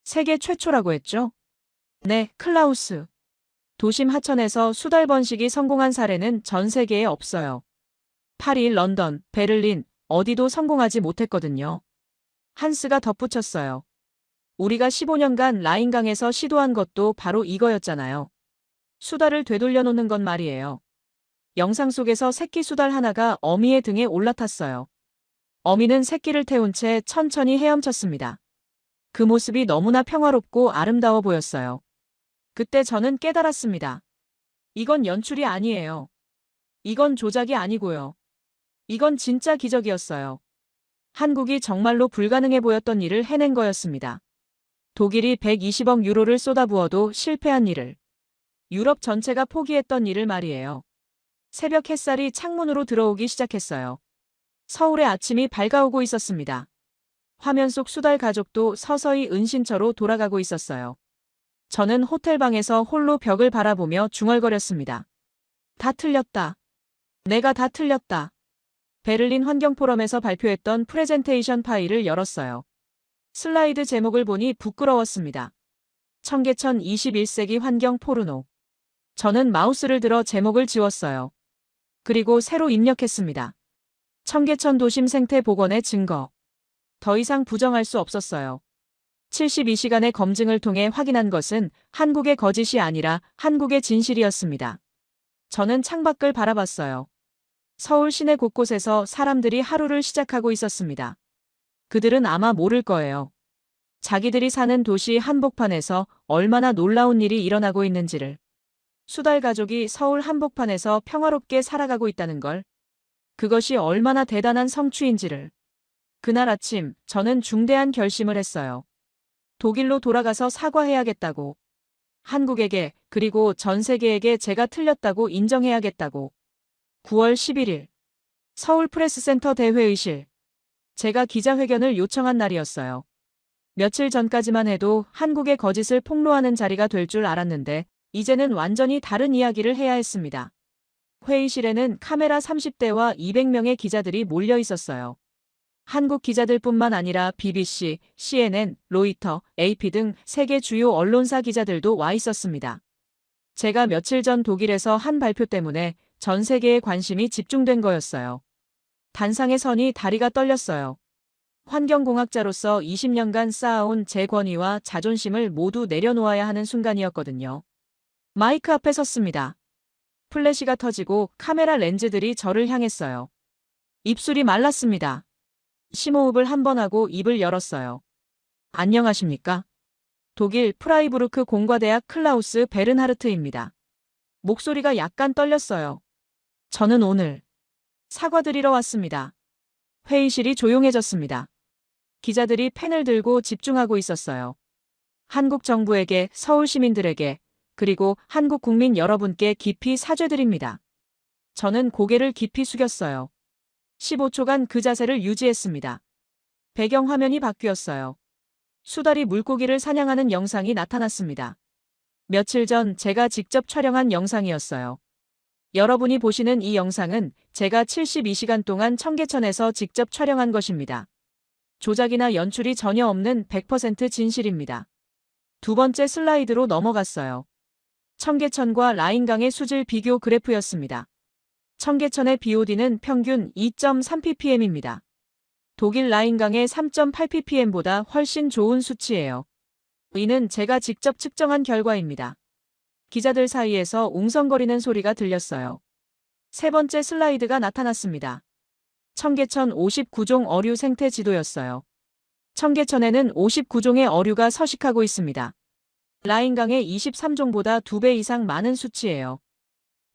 세계 최초라고 했죠? 네, 클라우스. 도심 하천에서 수달 번식이 성공한 사례는 전 세계에 없어요. 파리, 런던, 베를린, 어디도 성공하지 못했거든요. 한스가 덧붙였어요. 우리가 15년간 라인강에서 시도한 것도 바로 이거였잖아요. 수달을 되돌려 놓는 건 말이에요. 영상 속에서 새끼 수달 하나가 어미의 등에 올라탔어요. 어미는 새끼를 태운 채 천천히 헤엄쳤습니다. 그 모습이 너무나 평화롭고 아름다워 보였어요. 그때 저는 깨달았습니다. 이건 연출이 아니에요. 이건 조작이 아니고요. 이건 진짜 기적이었어요. 한국이 정말로 불가능해 보였던 일을 해낸 거였습니다. 독일이 120억 유로를 쏟아부어도 실패한 일을. 유럽 전체가 포기했던 일을 말이에요. 새벽 햇살이 창문으로 들어오기 시작했어요. 서울의 아침이 밝아오고 있었습니다. 화면 속 수달 가족도 서서히 은신처로 돌아가고 있었어요. 저는 호텔방에서 홀로 벽을 바라보며 중얼거렸습니다. 다 틀렸다. 내가 다 틀렸다. 베를린 환경포럼에서 발표했던 프레젠테이션 파일을 열었어요. 슬라이드 제목을 보니 부끄러웠습니다. 청계천 21세기 환경 포르노. 저는 마우스를 들어 제목을 지웠어요. 그리고 새로 입력했습니다. 청계천 도심 생태 복원의 증거. 더 이상 부정할 수 없었어요. 72시간의 검증을 통해 확인한 것은 한국의 거짓이 아니라 한국의 진실이었습니다. 저는 창밖을 바라봤어요. 서울 시내 곳곳에서 사람들이 하루를 시작하고 있었습니다. 그들은 아마 모를 거예요. 자기들이 사는 도시 한복판에서 얼마나 놀라운 일이 일어나고 있는지를. 수달 가족이 서울 한복판에서 평화롭게 살아가고 있다는 걸. 그것이 얼마나 대단한 성취인지를. 그날 아침 저는 중대한 결심을 했어요. 독일로 돌아가서 사과해야겠다고. 한국에게 그리고 전 세계에게 제가 틀렸다고 인정해야겠다고. 9월 11일 서울 프레스센터 대회의실. 제가 기자회견을 요청한 날이었어요. 며칠 전까지만 해도 한국의 거짓을 폭로하는 자리가 될 줄 알았는데 이제는 완전히 다른 이야기를 해야 했습니다. 회의실에는 카메라 30대와 200명의 기자들이 몰려 있었어요. 한국 기자들뿐만 아니라 BBC, CNN, 로이터, AP 등 세계 주요 언론사 기자들도 와 있었습니다. 제가 며칠 전 독일에서 한 발표 때문에 전 세계의 관심이 집중된 거였어요. 단상의 선이 다리가 떨렸어요. 환경공학자로서 20년간 쌓아온 제 권위와 자존심을 모두 내려놓아야 하는 순간이었거든요. 마이크 앞에 섰습니다. 플래시가 터지고 카메라 렌즈들이 저를 향했어요. 입술이 말랐습니다. 심호흡을 한 번 하고 입을 열었어요. 안녕하십니까? 독일 프라이부르크 공과대학 클라우스 베른하르트입니다. 목소리가 약간 떨렸어요. 저는 오늘 사과드리러 왔습니다. 회의실이 조용해졌습니다. 기자들이 펜을 들고 집중하고 있었어요. 한국 정부에게, 서울 시민들에게, 그리고 한국 국민 여러분께 깊이 사죄드립니다. 저는 고개를 깊이 숙였어요. 15초간 그 자세를 유지했습니다. 배경 화면이 바뀌었어요. 수달이 물고기를 사냥하는 영상이 나타났습니다. 며칠 전 제가 직접 촬영한 영상이었어요. 여러분이 보시는 이 영상은 제가 72시간 동안 청계천에서 직접 촬영한 것입니다. 조작이나 연출이 전혀 없는 100% 진실입니다. 두 번째 슬라이드로 넘어갔어요. 청계천과 라인강의 수질 비교 그래프였습니다. 청계천의 BOD는 평균 2.3ppm입니다. 독일 라인강의 3.8ppm보다 훨씬 좋은 수치예요. 이는 제가 직접 측정한 결과입니다. 기자들 사이에서 웅성거리는 소리가 들렸어요. 세 번째 슬라이드가 나타났습니다. 청계천 59종 어류 생태 지도였어요. 청계천에는 59종의 어류가 서식하고 있습니다. 라인강의 23종보다 2배 이상 많은 수치예요.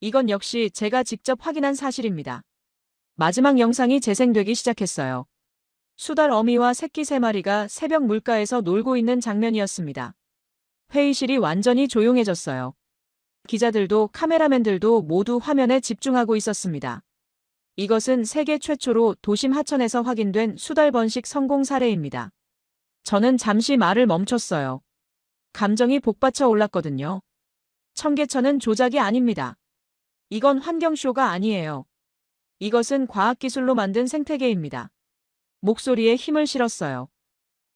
이건 역시 제가 직접 확인한 사실입니다. 마지막 영상이 재생되기 시작했어요. 수달 어미와 새끼 3마리가 새벽 물가에서 놀고 있는 장면이었습니다. 회의실이 완전히 조용해졌어요. 기자들도 카메라맨들도 모두 화면에 집중하고 있었습니다. 이것은 세계 최초로 도심 하천에서 확인된 수달 번식 성공 사례입니다. 저는 잠시 말을 멈췄어요. 감정이 복받쳐 올랐거든요. 청계천은 조작이 아닙니다. 이건 환경쇼가 아니에요. 이것은 과학기술로 만든 생태계입니다. 목소리에 힘을 실었어요.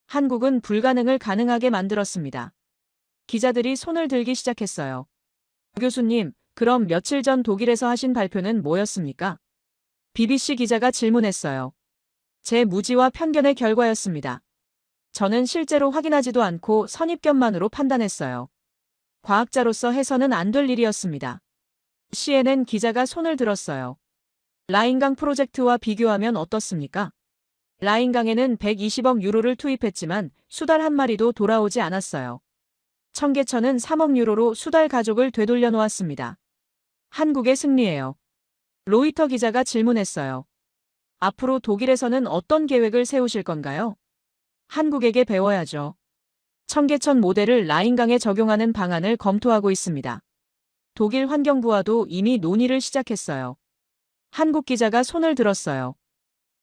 한국은 불가능을 가능하게 만들었습니다. 기자들이 손을 들기 시작했어요. 교수님, 그럼 며칠 전 독일에서 하신 발표는 뭐였습니까? BBC 기자가 질문했어요. 제 무지와 편견의 결과였습니다. 저는 실제로 확인하지도 않고 선입견만으로 판단했어요. 과학자로서 해서는 안 될 일이었습니다. CNN 기자가 손을 들었어요. 라인강 프로젝트와 비교하면 어떻습니까? 라인강에는 120억 유로를 투입했지만 수달 한 마리도 돌아오지 않았어요. 청계천은 3억 유로로 수달 가족을 되돌려 놓았습니다. 한국의 승리예요. 로이터 기자가 질문했어요. 앞으로 독일에서는 어떤 계획을 세우실 건가요? 한국에게 배워야죠. 청계천 모델을 라인강에 적용하는 방안을 검토하고 있습니다. 독일 환경부와도 이미 논의를 시작했어요. 한국 기자가 손을 들었어요.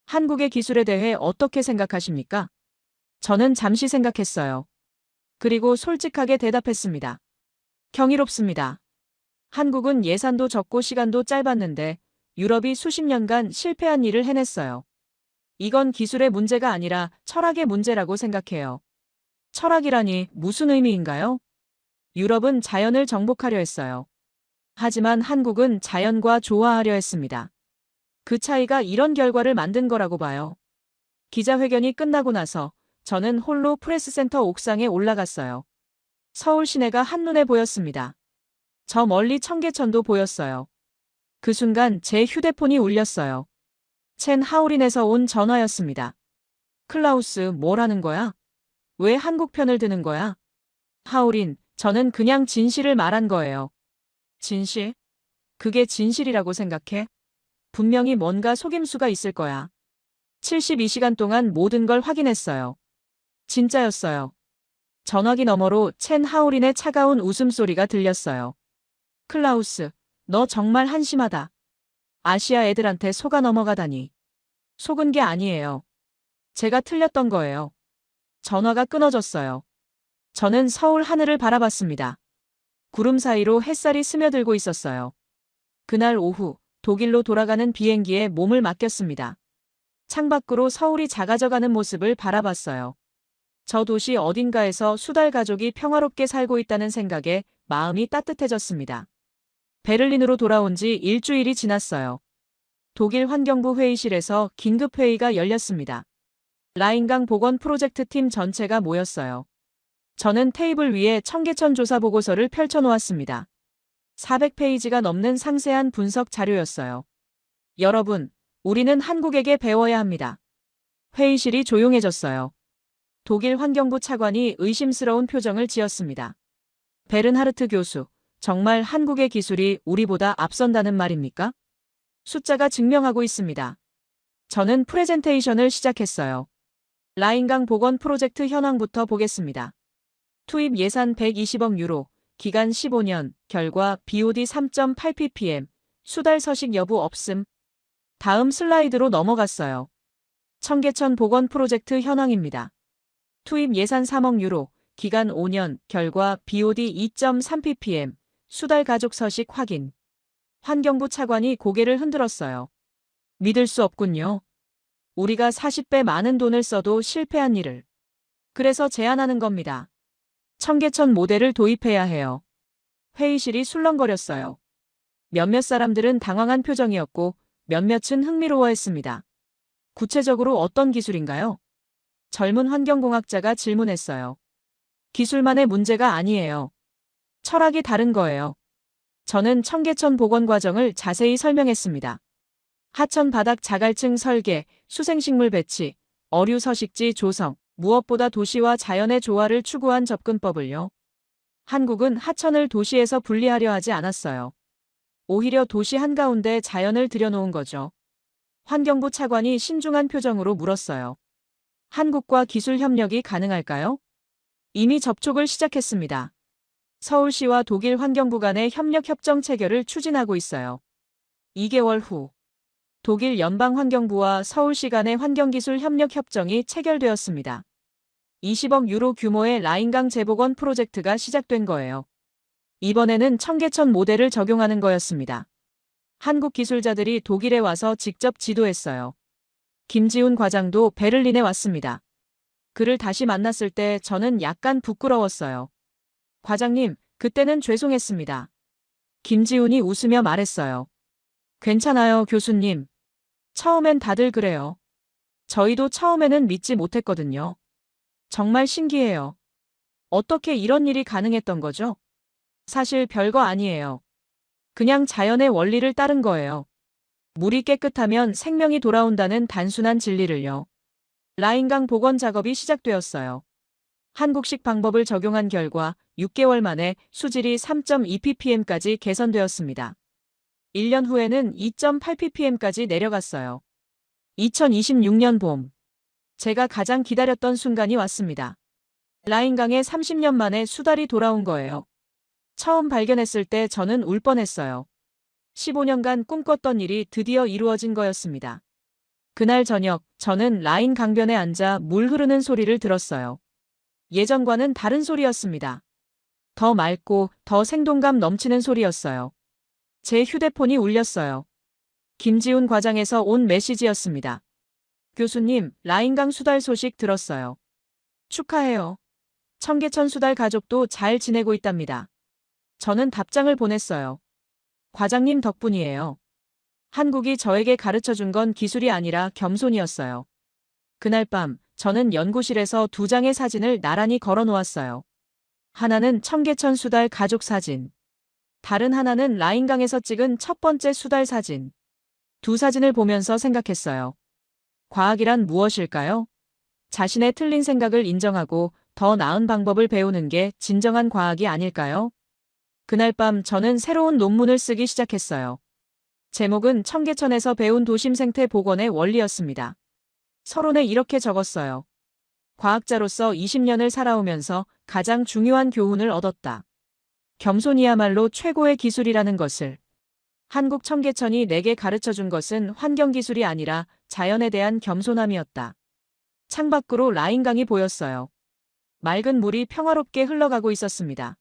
한국의 기술에 대해 어떻게 생각하십니까? 저는 잠시 생각했어요. 그리고 솔직하게 대답했습니다. 경이롭습니다. 한국은 예산도 적고 시간도 짧았는데 유럽이 수십 년간 실패한 일을 해냈어요. 이건 기술의 문제가 아니라 철학의 문제라고 생각해요. 철학이라니 무슨 의미인가요? 유럽은 자연을 정복하려 했어요. 하지만 한국은 자연과 조화하려 했습니다. 그 차이가 이런 결과를 만든 거라고 봐요. 기자회견이 끝나고 나서 저는 홀로 프레스센터 옥상에 올라갔어요. 서울 시내가 한눈에 보였습니다. 저 멀리 청계천도 보였어요. 그 순간 제 휴대폰이 울렸어요. 첸 하우린에서 온 전화였습니다. 클라우스, 뭘 하는 거야? 왜 한국 편을 드는 거야? 하우린, 저는 그냥 진실을 말한 거예요. 진실? 그게 진실이라고 생각해? 분명히 뭔가 속임수가 있을 거야. 72시간 동안 모든 걸 확인했어요. 진짜였어요. 전화기 너머로 첸 하우린의 차가운 웃음소리가 들렸어요. 클라우스, 너 정말 한심하다. 아시아 애들한테 속아 넘어가다니. 속은 게 아니에요. 제가 틀렸던 거예요. 전화가 끊어졌어요. 저는 서울 하늘을 바라봤습니다. 구름 사이로 햇살이 스며들고 있었어요. 그날 오후, 독일로 돌아가는 비행기에 몸을 맡겼습니다. 창밖으로 서울이 작아져가는 모습을 바라봤어요. 저 도시 어딘가에서 수달 가족이 평화롭게 살고 있다는 생각에 마음이 따뜻해졌습니다. 베를린으로 돌아온 지 일주일이 지났어요. 독일 환경부 회의실에서 긴급 회의가 열렸습니다. 라인강 복원 프로젝트 팀 전체가 모였어요. 저는 테이블 위에 청계천 조사 보고서를 펼쳐놓았습니다. 400페이지가 넘는 상세한 분석 자료였어요. 여러분, 우리는 한국에게 배워야 합니다. 회의실이 조용해졌어요. 독일 환경부 차관이 의심스러운 표정을 지었습니다. 베른하르트 교수, 정말 한국의 기술이 우리보다 앞선다는 말입니까? 숫자가 증명하고 있습니다. 저는 프레젠테이션을 시작했어요. 라인강 복원 프로젝트 현황부터 보겠습니다. 투입 예산 120억 유로, 기간 15년, 결과 BOD 3.8ppm, 수달 서식 여부 없음. 다음 슬라이드로 넘어갔어요. 청계천 복원 프로젝트 현황입니다. 투입 예산 3억 유로, 기간 5년, 결과 BOD 2.3ppm, 수달 가족 서식 확인. 환경부 차관이 고개를 흔들었어요. 믿을 수 없군요. 우리가 40배 많은 돈을 써도 실패한 일을. 그래서 제안하는 겁니다. 청계천 모델을 도입해야 해요. 회의실이 술렁거렸어요. 몇몇 사람들은 당황한 표정이었고 몇몇은 흥미로워했습니다. 구체적으로 어떤 기술인가요? 젊은 환경공학자가 질문했어요. 기술만의 문제가 아니에요. 철학이 다른 거예요. 저는 청계천 복원 과정을 자세히 설명했습니다. 하천 바닥 자갈층 설계, 수생식물 배치, 어류 서식지 조성, 무엇보다 도시와 자연의 조화를 추구한 접근법을요. 한국은 하천을 도시에서 분리하려 하지 않았어요. 오히려 도시 한가운데 자연을 들여놓은 거죠. 환경부 차관이 신중한 표정으로 물었어요. 한국과 기술 협력이 가능할까요? 이미 접촉을 시작했습니다. 서울시와 독일 환경부 간의 협력 협정 체결을 추진하고 있어요. 2개월 후, 독일 연방환경부와 서울시 간의 환경기술 협력 협정이 체결되었습니다. 20억 유로 규모의 라인강 재복원 프로젝트가 시작된 거예요. 이번에는 청계천 모델을 적용하는 거였습니다. 한국 기술자들이 독일에 와서 직접 지도했어요. 김지훈 과장도 베를린에 왔습니다. 그를 다시 만났을 때 저는 약간 부끄러웠어요. 과장님, 그때는 죄송했습니다. 김지훈이 웃으며 말했어요. 괜찮아요, 교수님. 처음엔 다들 그래요. 저희도 처음에는 믿지 못했거든요. 정말 신기해요. 어떻게 이런 일이 가능했던 거죠? 사실 별거 아니에요. 그냥 자연의 원리를 따른 거예요. 물이 깨끗하면 생명이 돌아온다는 단순한 진리를요. 라인강 복원 작업이 시작되었어요. 한국식 방법을 적용한 결과 6개월 만에 수질이 3.2ppm까지 개선되었습니다. 1년 후에는 2.8ppm까지 내려갔어요. 2026년 봄. 제가 가장 기다렸던 순간이 왔습니다. 라인강에 30년 만에 수달이 돌아온 거예요. 처음 발견했을 때 저는 울 뻔했어요. 15년간 꿈꿨던 일이 드디어 이루어진 거였습니다. 그날 저녁, 저는 라인 강변에 앉아 물 흐르는 소리를 들었어요. 예전과는 다른 소리였습니다. 더 맑고 더 생동감 넘치는 소리였어요. 제 휴대폰이 울렸어요. 김지훈 과장에서 온 메시지였습니다. 교수님, 라인강 수달 소식 들었어요. 축하해요. 청계천 수달 가족도 잘 지내고 있답니다. 저는 답장을 보냈어요. 과장님 덕분이에요. 한국이 저에게 가르쳐준 건 기술이 아니라 겸손이었어요. 그날 밤, 저는 연구실에서 2장의 사진을 나란히 걸어 놓았어요. 하나는 청계천 수달 가족 사진. 다른 하나는 라인강에서 찍은 첫 번째 수달 사진. 두 사진을 보면서 생각했어요. 과학이란 무엇일까요? 자신의 틀린 생각을 인정하고 더 나은 방법을 배우는 게 진정한 과학이 아닐까요? 그날 밤 저는 새로운 논문을 쓰기 시작했어요. 제목은 청계천에서 배운 도심 생태 복원의 원리였습니다. 서론에 이렇게 적었어요. 과학자로서 20년을 살아오면서 가장 중요한 교훈을 얻었다. 겸손이야말로 최고의 기술이라는 것을. 한국 청계천이 내게 가르쳐준 것은 환경기술이 아니라 자연에 대한 겸손함이었다. 창밖으로 라인강이 보였어요. 맑은 물이 평화롭게 흘러가고 있었습니다.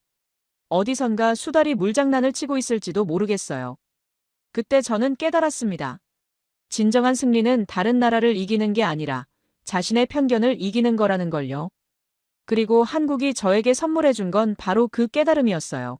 어디선가 수달이 물장난을 치고 있을지도 모르겠어요. 그때 저는 깨달았습니다. 진정한 승리는 다른 나라를 이기는 게 아니라 자신의 편견을 이기는 거라는 걸요. 그리고 한국이 저에게 선물해 준 건 바로 그 깨달음이었어요.